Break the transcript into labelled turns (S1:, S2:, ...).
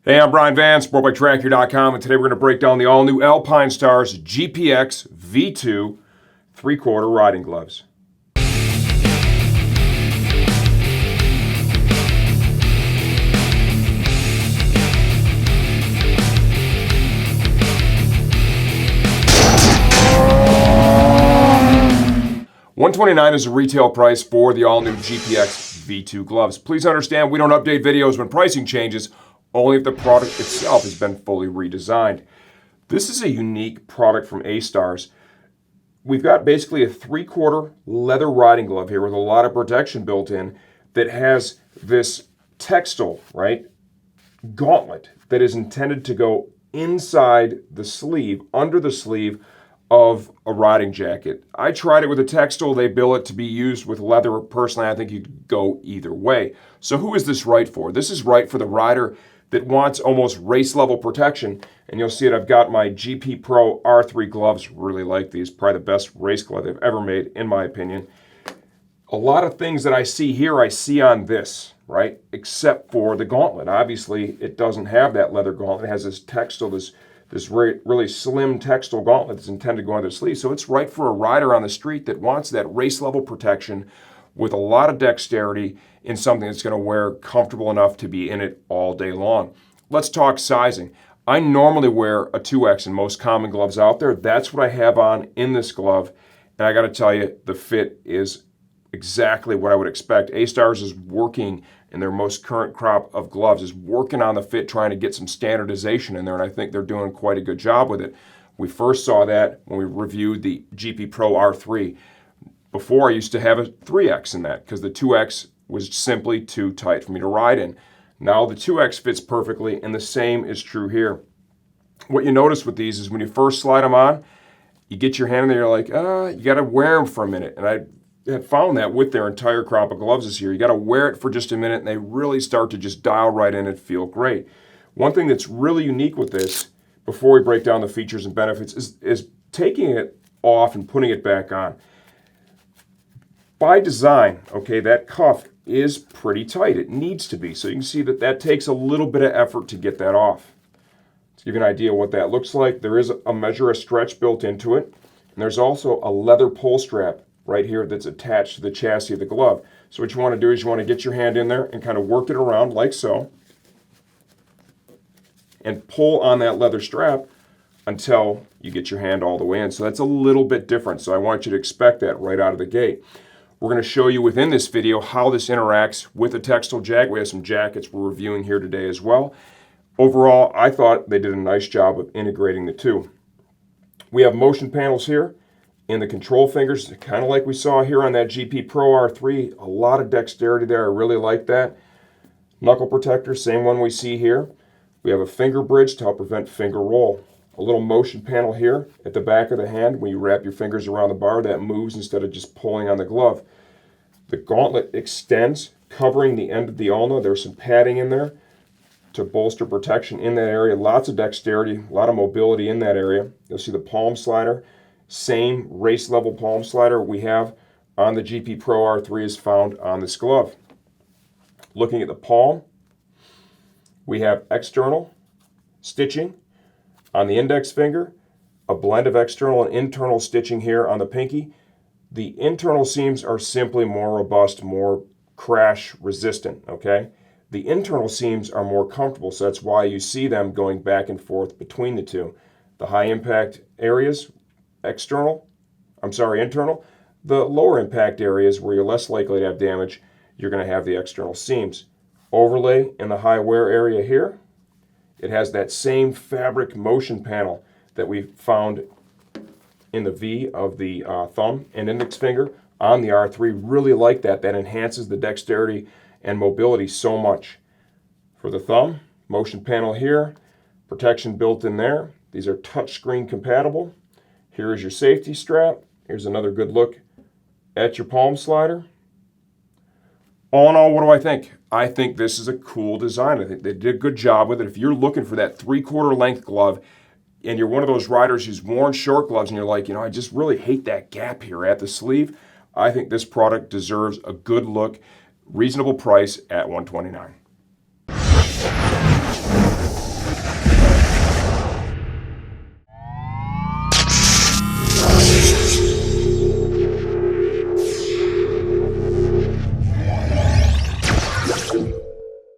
S1: Hey, I'm Brian Van, SportbikeTracker.com, and today we're going to break down the all-new Alpinestars GPX V2 3/4 riding gloves. $129 is the retail price for the all-new GPX V2 gloves. Please understand we don't update videos when pricing changes, only if the product itself has been fully redesigned. This is a unique product from A-Stars. We've got basically a 3/4 leather riding glove here with a lot of protection built in that has this textile, right, gauntlet that is intended to go inside the sleeve, under the sleeve of a riding jacket. I tried it with a textile. They bill it to be used with leather. Personally, I think you could go either way. So who is this right for? This is right for the rider that wants almost race level protection. And you'll see it, I've got my GP Pro R3 gloves. Really like these, probably the best race glove they've ever made, in my opinion. A lot of things that I see here, I see on this, right? Except for the gauntlet. Obviously, it doesn't have that leather gauntlet. It has this textile, this really slim textile gauntlet that's intended to go on the sleeve. So it's right for a rider on the street that wants that race level protection with a lot of dexterity in something that's going to wear comfortable enough to be in it all day long. Let's talk sizing. I normally wear a 2X in most common gloves out there. That's what I have on in this glove. And I got to tell you, the fit is exactly what I would expect. A-Stars is working in their most current crop of gloves, is working on the fit, trying to get some standardization in there, and I think they're doing quite a good job with it. We first saw that when we reviewed the GP Pro R3. Before, I used to have a 3X in that because the 2X was simply too tight for me to ride in. Now the 2X fits perfectly, and the same is true here. What you notice with these is when you first slide them on, you get your hand in there, you're like, you got to wear them for a minute. And I have found that with their entire crop of gloves this year. You got to wear it for just a minute, and they really start to just dial right in and feel great. One thing that's really unique with this, before we break down the features and benefits, is taking it off and putting it back on. By design, okay, that cuff is pretty tight. It needs to be. So you can see that that takes a little bit of effort to get that off. To give you an idea of what that looks like, there is a measure of stretch built into it. And there's also a leather pull strap right here that's attached to the chassis of the glove. So what you want to do is you want to get your hand in there and kind of work it around like so. And pull on that leather strap until you get your hand all the way in. So that's a little bit different. So I want you to expect that right out of the gate. We're going to show you within this video how this interacts with a textile jacket. We have some jackets we're reviewing here today as well. Overall, I thought they did a nice job of integrating the two. We have motion panels here in the control fingers, kind of like we saw here on that GP Pro R3. A lot of dexterity there. I really like that. Knuckle protector, same one we see here. We have a finger bridge to help prevent finger roll. A little motion panel here at the back of the hand. When you wrap your fingers around the bar, that moves instead of just pulling on the glove. The gauntlet extends, covering the end of the ulna. There's some padding in there to bolster protection in that area. Lots of dexterity, a lot of mobility in that area. You'll see the palm slider. Same race level palm slider we have on the GP Pro R3 is found on this glove. Looking at the palm, we have external stitching on the index finger, a blend of external and internal stitching here on the pinky. The internal seams are simply more robust, more crash resistant, okay? The internal seams are more comfortable, so that's why you see them going back and forth between the two. The high impact areas, internal. The lower impact areas where you're less likely to have damage, you're going to have the external seams. Overlay in the high wear area here. It has that same fabric motion panel that we found in the V of the thumb and index finger on the R3. Really like that. That enhances the dexterity and mobility so much. For the thumb, motion panel here, protection built in there. These are touchscreen compatible. Here is your safety strap. Here's another good look at your palm slider. All in all, what do I think? I think this is a cool design. I think they did a good job with it. If you're looking for that 3/4 length glove and you're one of those riders who's worn short gloves and you're like, I just really hate that gap here at the sleeve, I think this product deserves a good look, reasonable price at $129.